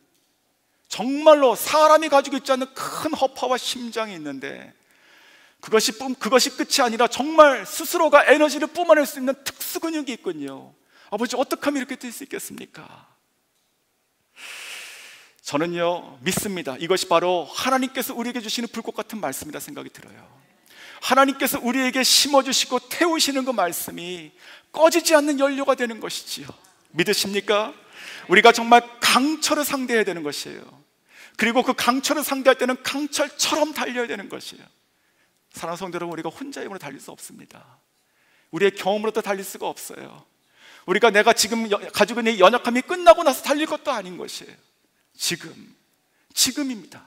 [SPEAKER 1] 정말로 사람이 가지고 있지 않는 큰 허파와 심장이 있는데 그것이 끝이 아니라 정말 스스로가 에너지를 뿜어낼 수 있는 특수근육이 있군요. 아버지, 어떻게 하면 이렇게 뛸 수 있겠습니까? 저는요 믿습니다. 이것이 바로 하나님께서 우리에게 주시는 불꽃 같은 말씀이라 생각이 들어요. 하나님께서 우리에게 심어주시고 태우시는 그 말씀이 꺼지지 않는 연료가 되는 것이지요. 믿으십니까? 우리가 정말 강철을 상대해야 되는 것이에요. 그리고 그 강철을 상대할 때는 강철처럼 달려야 되는 것이에요. 사랑하는 성도 여러분, 우리가 혼자의 힘으로 달릴 수 없습니다. 우리의 경험으로도 달릴 수가 없어요. 내가 지금 가지고 있는 연약함이 끝나고 나서 달릴 것도 아닌 것이에요. 지금입니다.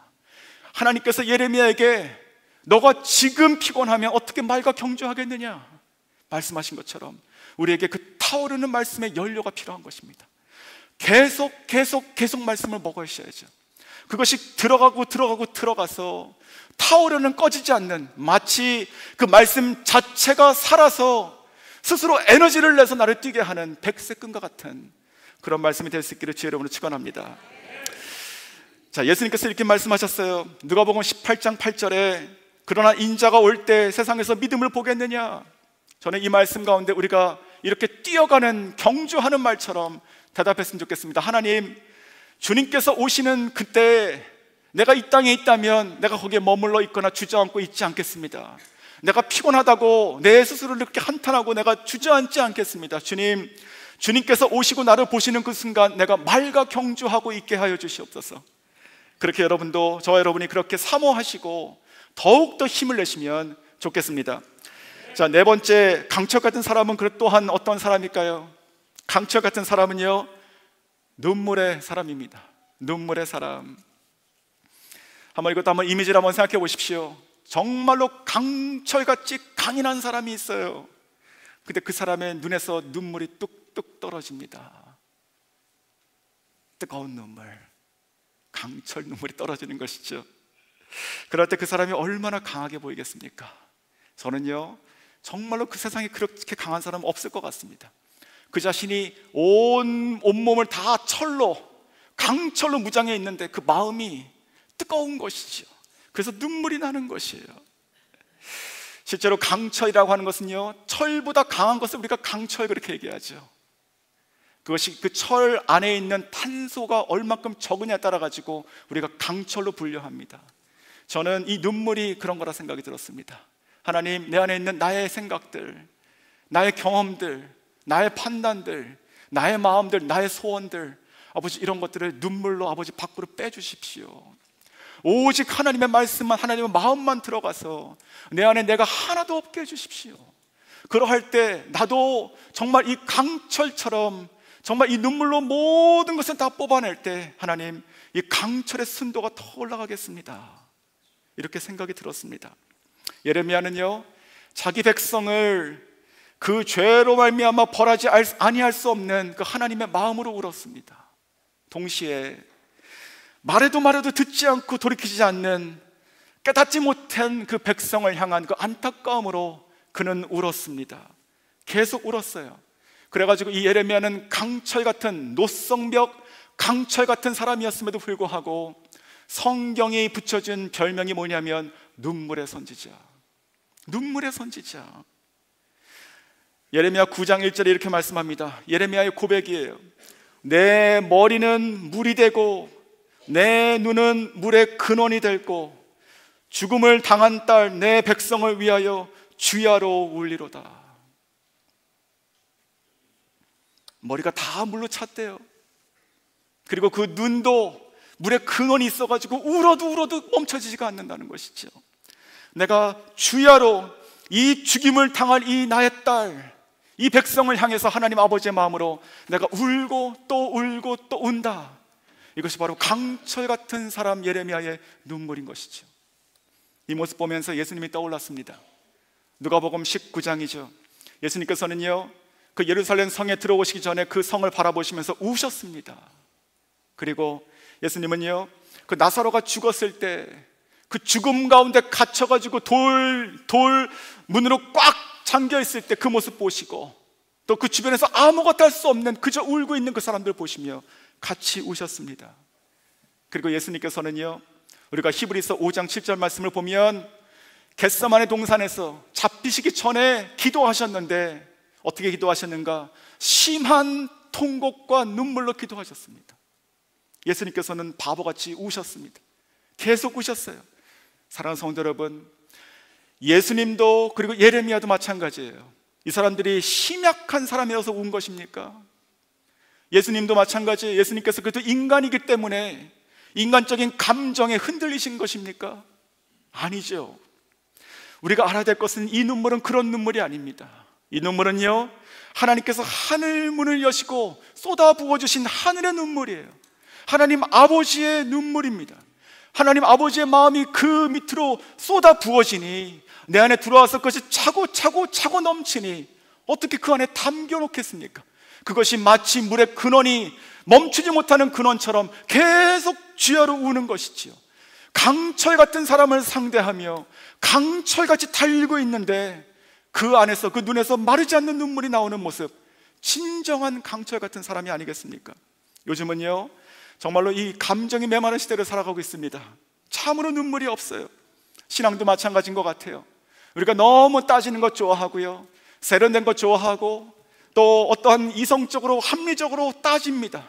[SPEAKER 1] 하나님께서 예레미야에게 너가 지금 피곤하면 어떻게 말과 경주하겠느냐 말씀하신 것처럼 우리에게 그 타오르는 말씀의 연료가 필요한 것입니다. 계속 말씀을 먹으셔야죠. 그것이 들어가서 타오르는 꺼지지 않는, 마치 그 말씀 자체가 살아서 스스로 에너지를 내서 나를 뛰게 하는 백색끈과 같은 그런 말씀이 될 수 있기를 주의 이름으로 축원합니다. 자, 예수님께서 이렇게 말씀하셨어요. 누가복음 18장 8절에 그러나 인자가 올 때 세상에서 믿음을 보겠느냐. 저는 이 말씀 가운데 우리가 이렇게 뛰어가는 경주하는 말처럼 대답했으면 좋겠습니다. 하나님, 주님께서 오시는 그때 내가 이 땅에 있다면 내가 거기에 머물러 있거나 주저앉고 있지 않겠습니다. 내가 피곤하다고 내 스스로를 이렇게 한탄하고 내가 주저앉지 않겠습니다. 주님께서 오시고 나를 보시는 그 순간 내가 말과 경주하고 있게 하여 주시옵소서. 그렇게 여러분도, 저와 여러분이 그렇게 사모하시고 더욱더 힘을 내시면 좋겠습니다. 자, 네 번째, 강철 같은 사람은 또한 어떤 사람일까요? 강철 같은 사람은요, 눈물의 사람입니다. 눈물의 사람. 이것도 한번 이미지를 한번 생각해 보십시오. 정말로 강철같이 강인한 사람이 있어요. 근데 그 사람의 눈에서 눈물이 뚝뚝 떨어집니다. 뜨거운 눈물, 강철 눈물이 떨어지는 것이죠. 그럴 때 그 사람이 얼마나 강하게 보이겠습니까? 저는요 정말로 그 세상에 그렇게 강한 사람은 없을 것 같습니다. 그 자신이 온몸을 다 강철로 무장해 있는데 그 마음이 뜨거운 것이죠. 그래서 눈물이 나는 것이에요. 실제로 강철이라고 하는 것은요, 철보다 강한 것을 우리가 강철 그렇게 얘기하죠. 그것이 그 철 안에 있는 탄소가 얼마큼 적으냐에 따라 가지고 우리가 강철로 분류합니다. 저는 이 눈물이 그런 거라 생각이 들었습니다. 하나님, 내 안에 있는 나의 생각들, 나의 경험들, 나의 판단들, 나의 마음들, 나의 소원들, 아버지, 이런 것들을 눈물로 아버지 밖으로 빼주십시오. 오직 하나님의 말씀만, 하나님의 마음만 들어가서 내 안에 내가 하나도 없게 해주십시오. 그러할 때 나도 정말 이 강철처럼 정말 이 눈물로 모든 것을 다 뽑아낼 때 하나님, 이 강철의 순도가 더 올라가겠습니다. 이렇게 생각이 들었습니다. 예레미야는요, 자기 백성을 그 죄로 말미암아 벌하지 아니할 수 없는 그 하나님의 마음으로 울었습니다. 동시에 말해도 듣지 않고 돌이키지 않는, 깨닫지 못한 그 백성을 향한 그 안타까움으로 그는 울었습니다. 계속 울었어요. 그래가지고 이 예레미야는 강철 같은, 노성벽 강철 같은 사람이었음에도 불구하고 성경이 붙여준 별명이 뭐냐면 눈물의 선지자. 눈물의 선지자. 예레미야 9장 1절에 이렇게 말씀합니다. 예레미야의 고백이에요. 내 머리는 물이 되고 내 눈은 물의 근원이 되고 죽음을 당한 딸 내 백성을 위하여 주야로 울리로다. 머리가 다 물로 찼대요. 그리고 그 눈도 물에 근원이 있어가지고 울어도 멈춰지지가 않는다는 것이죠. 내가 주야로 이 죽임을 당할 이 나의 딸, 이 백성을 향해서 하나님 아버지의 마음으로 내가 울고 또 운다. 이것이 바로 강철 같은 사람 예레미야의 눈물인 것이죠. 이 모습 보면서 예수님이 떠올랐습니다. 누가복음 19장이죠. 예수님께서는요, 그 예루살렘 성에 들어오시기 전에 그 성을 바라보시면서 우셨습니다. 그리고 예수님은요, 그 나사로가 죽었을 때 그 죽음 가운데 갇혀가지고 돌 문으로 꽉 잠겨있을 때 그 모습 보시고, 또 그 주변에서 아무것도 할 수 없는 그저 울고 있는 그 사람들 보시며 같이 우셨습니다. 그리고 예수님께서는요, 우리가 히브리서 5장 7절 말씀을 보면 겟세마네 동산에서 잡히시기 전에 기도하셨는데 어떻게 기도하셨는가? 심한 통곡과 눈물로 기도하셨습니다. 예수님께서는 바보같이 우셨습니다. 계속 우셨어요. 사랑하는 성도 여러분, 예수님도 그리고 예레미야도 마찬가지예요. 이 사람들이 심약한 사람이어서 운 것입니까? 예수님도 마찬가지예요. 예수님께서 그래도 인간이기 때문에 인간적인 감정에 흔들리신 것입니까? 아니죠. 우리가 알아야 될 것은 이 눈물은 그런 눈물이 아닙니다. 이 눈물은요, 하나님께서 하늘 문을 여시고 쏟아 부어주신 하늘의 눈물이에요. 하나님 아버지의 눈물입니다. 하나님 아버지의 마음이 그 밑으로 쏟아 부어지니 내 안에 들어와서 그것이 차고 넘치니 어떻게 그 안에 담겨 놓겠습니까? 그것이 마치 물의 근원이 멈추지 못하는 근원처럼 계속 주야로 우는 것이지요. 강철 같은 사람을 상대하며 강철같이 달리고 있는데 그 안에서, 그 눈에서 마르지 않는 눈물이 나오는 모습, 진정한 강철 같은 사람이 아니겠습니까? 요즘은요, 정말로 이 감정이 메마른 시대를 살아가고 있습니다. 참으로 눈물이 없어요. 신앙도 마찬가지인 것 같아요. 우리가 너무 따지는 것 좋아하고요, 세련된 것 좋아하고, 또 어떠한 이성적으로 합리적으로 따집니다.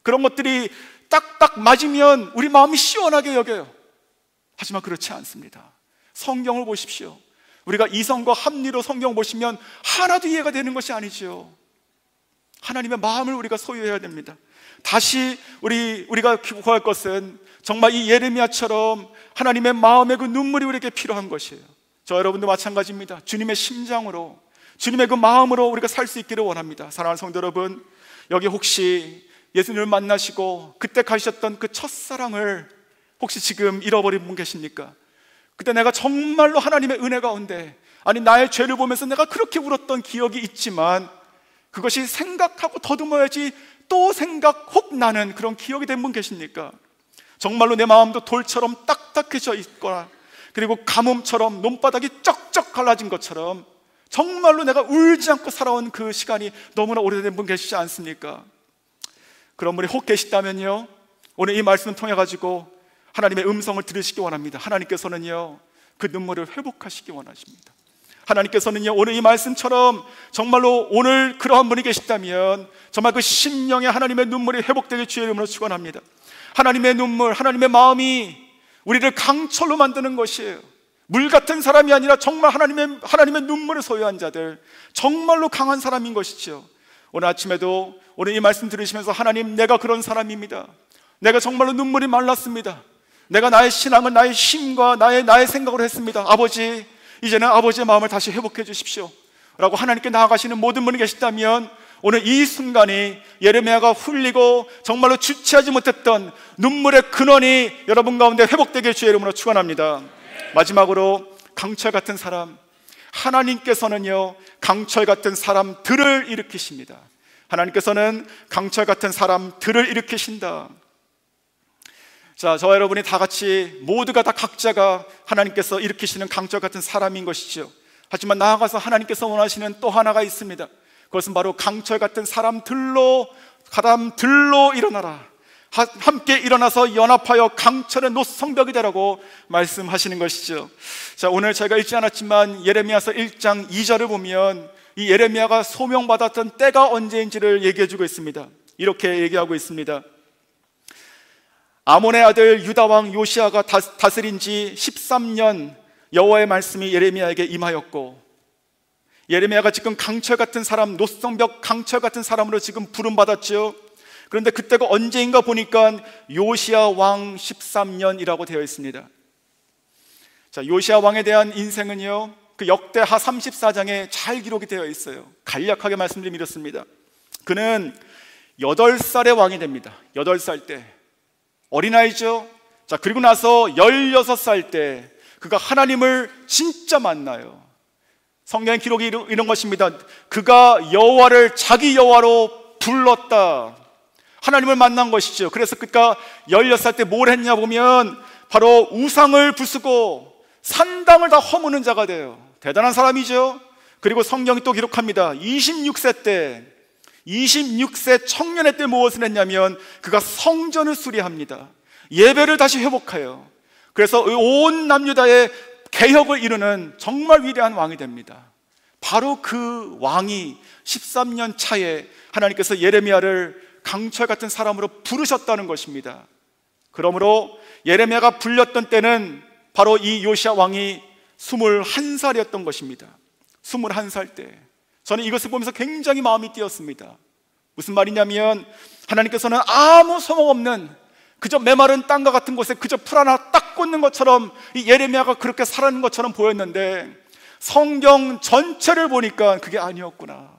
[SPEAKER 1] 그런 것들이 딱딱 맞으면 우리 마음이 시원하게 여겨요. 하지만 그렇지 않습니다. 성경을 보십시오. 우리가 이성과 합리로 성경 보시면 하나도 이해가 되는 것이 아니죠. 하나님의 마음을 우리가 소유해야 됩니다. 다시 우리가 구할 것은 정말 이 예레미야처럼 하나님의 마음의 그 눈물이 우리에게 필요한 것이에요. 저 여러분도 마찬가지입니다. 주님의 심장으로, 주님의 그 마음으로 우리가 살 수 있기를 원합니다. 사랑하는 성도 여러분, 여기 혹시 예수님을 만나시고 그때 가셨던 그 첫사랑을 혹시 지금 잃어버린 분 계십니까? 그때 내가 정말로 하나님의 은혜 가운데, 아니 나의 죄를 보면서 내가 그렇게 울었던 기억이 있지만 그것이 생각하고 더듬어야지 또 생각 혹 나는 그런 기억이 된 분 계십니까? 정말로 내 마음도 돌처럼 딱딱해져 있거나, 그리고 가뭄처럼 논바닥이 쩍쩍 갈라진 것처럼 정말로 내가 울지 않고 살아온 그 시간이 너무나 오래된 분 계시지 않습니까? 그런 분이 혹 계시다면요, 오늘 이 말씀을 통해 가지고 하나님의 음성을 들으시기 원합니다. 하나님께서는요, 그 눈물을 회복하시기 원하십니다. 하나님께서는요, 오늘 이 말씀처럼 정말로 오늘 그러한 분이 계시다면 정말 그 심령의 하나님의 눈물이 회복되길 주의 이름으로 축원합니다. 하나님의 눈물, 하나님의 마음이 우리를 강철로 만드는 것이에요. 물 같은 사람이 아니라 정말 하나님의 눈물을 소유한 자들, 정말로 강한 사람인 것이죠. 오늘 아침에도 오늘 이 말씀 들으시면서 하나님, 내가 그런 사람입니다. 내가 정말로 눈물이 말랐습니다. 내가 나의 신앙은 나의 힘과 나의 생각으로 했습니다. 아버지, 이제는 아버지의 마음을 다시 회복해 주십시오 라고 하나님께 나아가시는 모든 분이 계시다면 오늘 이 순간이 예레미야가 흘리고 정말로 주체하지 못했던 눈물의 근원이 여러분 가운데 회복되길 주의 이름으로 축원합니다. 마지막으로 강철 같은 사람, 하나님께서는요, 강철 같은 사람들을 일으키십니다. 하나님께서는 강철 같은 사람들을 일으키신다. 자, 저와 여러분이 다 같이 모두가 다 각자가 하나님께서 일으키시는 강철 같은 사람인 것이죠. 하지만 나아가서 하나님께서 원하시는 또 하나가 있습니다. 그것은 바로 강철 같은 사람들로 일어나라, 함께 일어나서 연합하여 강철의 노성벽이 되라고 말씀하시는 것이죠. 자, 오늘 제가 읽지 않았지만 예레미야서 1장 2절을 보면 이 예레미야가 소명받았던 때가 언제인지를 얘기해주고 있습니다. 이렇게 얘기하고 있습니다. 아몬의 아들 유다왕 요시아가 다스린 지 13년 여호와의 말씀이 예레미야에게 임하였고, 예레미야가 지금 강철 같은 사람, 노성벽 강철 같은 사람으로 지금 부름받았죠. 그런데 그때가 언제인가 보니까 요시야 왕 13년이라고 되어 있습니다. 자, 요시야 왕에 대한 인생은요, 그 역대하 34장에 잘 기록이 되어 있어요. 간략하게 말씀드리면 이렇습니다. 그는 8살의 왕이 됩니다. 8살 때 어린아이죠. 자, 그리고 나서 16살 때 그가 하나님을 진짜 만나요. 성경의 기록이 이런 것입니다. 그가 여호와를 자기 여호와로 불렀다. 하나님을 만난 것이죠. 그래서 그가 16살 때 뭘 했냐 보면 바로 우상을 부수고 산당을 다 허무는 자가 돼요. 대단한 사람이죠. 그리고 성경이 또 기록합니다. 26세 청년의 때 무엇을 했냐면 그가 성전을 수리합니다. 예배를 다시 회복해요. 그래서 온 남유다의 개혁을 이루는 정말 위대한 왕이 됩니다. 바로 그 왕이 13년 차에 하나님께서 예레미야를 강철 같은 사람으로 부르셨다는 것입니다. 그러므로 예레미야가 불렸던 때는 바로 이 요시야 왕이 21살이었던 것입니다. 21살 때 저는 이것을 보면서 굉장히 마음이 뛰었습니다. 무슨 말이냐면 하나님께서는 아무 소망없는 그저 메마른 땅과 같은 곳에 그저 풀 하나 딱 꽂는 것처럼 이 예레미야가 그렇게 살아가는 것처럼 보였는데 성경 전체를 보니까 그게 아니었구나.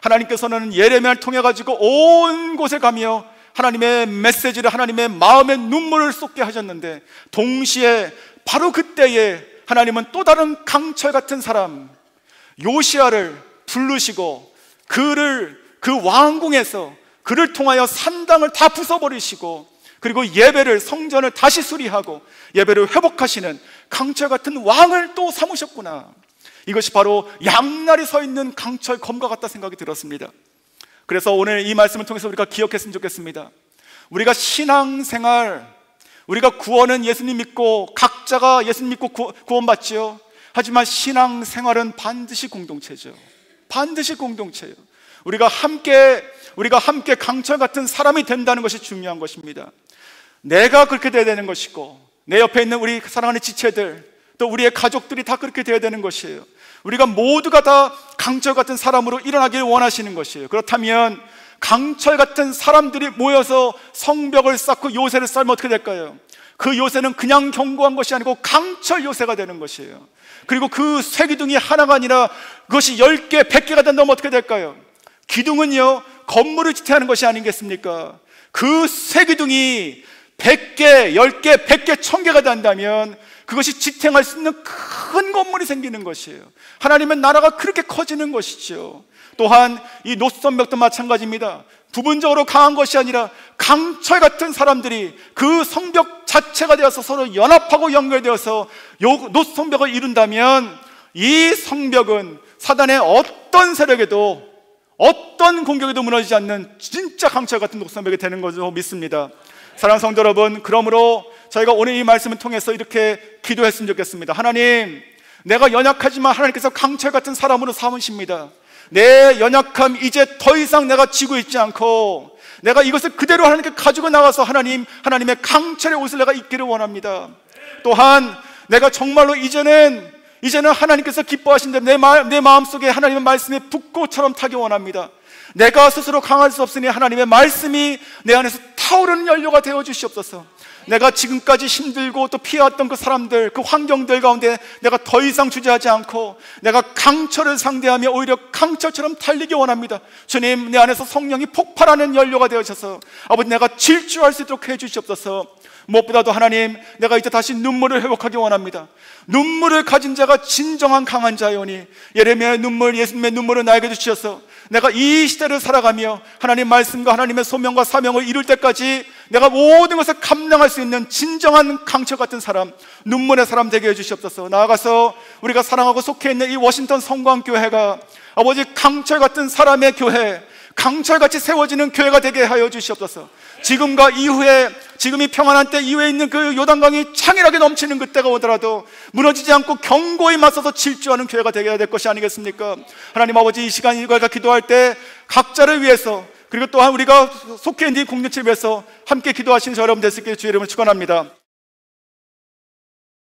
[SPEAKER 1] 하나님께서는 예레미야를 통해 가지고 온 곳에 가며 하나님의 메시지를, 하나님의 마음의 눈물을 쏟게 하셨는데 동시에 바로 그때에 하나님은 또 다른 강철 같은 사람 요시야를 부르시고 그 왕궁에서 그를 통하여 산당을 다 부숴버리시고 그리고 예배를, 성전을 다시 수리하고 예배를 회복하시는 강철 같은 왕을 또 삼으셨구나. 이것이 바로 양날이 서 있는 강철 검과 같다 생각이 들었습니다. 그래서 오늘 이 말씀을 통해서 우리가 기억했으면 좋겠습니다. 우리가 신앙생활, 우리가 구원은 예수님 믿고 각자가 예수님 믿고 구원받지요. 하지만 신앙생활은 반드시 공동체죠. 반드시 공동체예요. 우리가 함께 강철 같은 사람이 된다는 것이 중요한 것입니다. 내가 그렇게 되어야 되는 것이고 내 옆에 있는 우리 사랑하는 지체들 또 우리의 가족들이 다 그렇게 되어야 되는 것이에요. 우리가 모두가 다 강철 같은 사람으로 일어나기를 원하시는 것이에요. 그렇다면 강철 같은 사람들이 모여서 성벽을 쌓고 요새를 쌓으면 어떻게 될까요? 그 요새는 그냥 견고한 것이 아니고 강철 요새가 되는 것이에요. 그리고 그 쇠기둥이 하나가 아니라 그것이 10개, 100개가 된다면 어떻게 될까요? 기둥은요, 건물을 지탱하는 것이 아니겠습니까? 그 쇠기둥이 100개, 10개, 100개, 1000개가 된다면 그것이 지탱할 수 있는 큰 건물이 생기는 것이에요. 하나님의 나라가 그렇게 커지는 것이죠. 또한 이 노선벽도 마찬가지입니다. 부분적으로 강한 것이 아니라 강철 같은 사람들이 그 성벽 자체가 되어서 서로 연합하고 연결되어서 요 노선벽을 이룬다면 이 성벽은 사단의 어떤 세력에도 어떤 공격에도 무너지지 않는 진짜 강철 같은 노선벽이 되는 것으로 믿습니다. 사랑하는 성도 여러분, 그러므로 저희가 오늘 이 말씀을 통해서 이렇게 기도했으면 좋겠습니다. 하나님, 내가 연약하지만 하나님께서 강철 같은 사람으로 삼으십니다. 내 연약함 이제 더 이상 내가 지고 있지 않고 내가 이것을 그대로 하나님께 가지고 나가서 하나님의 강철의 옷을 내가 입기를 원합니다. 또한 내가 정말로 이제는 하나님께서 기뻐하신 대로 내 마음속에 하나님의 말씀이 붓꽃처럼 타기 원합니다. 내가 스스로 강할 수 없으니 하나님의 말씀이 내 안에서 타오르는 연료가 되어 주시옵소서. 내가 지금까지 힘들고 또 피해왔던 그 사람들, 그 환경들 가운데 내가 더 이상 주저하지 않고 내가 강철을 상대하며 오히려 강철처럼 달리기 원합니다. 주님, 내 안에서 성령이 폭발하는 연료가 되어셔서 아버지 내가 질주할 수 있도록 해주시옵소서. 무엇보다도 하나님, 내가 이제 다시 눈물을 회복하기 원합니다. 눈물을 가진 자가 진정한 강한 자요니 예레미야의 눈물, 예수님의 눈물을 나에게 주셔서 내가 이 시대를 살아가며 하나님 말씀과 하나님의 소명과 사명을 이룰 때까지 내가 모든 것을 감당할 수 있는 진정한 강철 같은 사람, 눈물의 사람 되게 해주시옵소서. 나아가서 우리가 사랑하고 속해 있는 이 워싱턴 성광교회가 아버지 강철 같은 사람의 교회, 강철같이 세워지는 교회가 되게 하여 주시옵소서. 지금과 이후에, 지금이 평안한 때 이후에 있는 그 요단강이 창일하게 넘치는 그때가 오더라도 무너지지 않고 견고히 맞서서 질주하는 교회가 되게 될 것이 아니겠습니까? 하나님 아버지, 이 시간 이걸가 기도할 때 각자를 위해서, 그리고 또한 우리가 속해 있는 이 공동체를 위해서 함께 기도하시는 저 여러분 됐을 때 주의 이름을 축원합니다.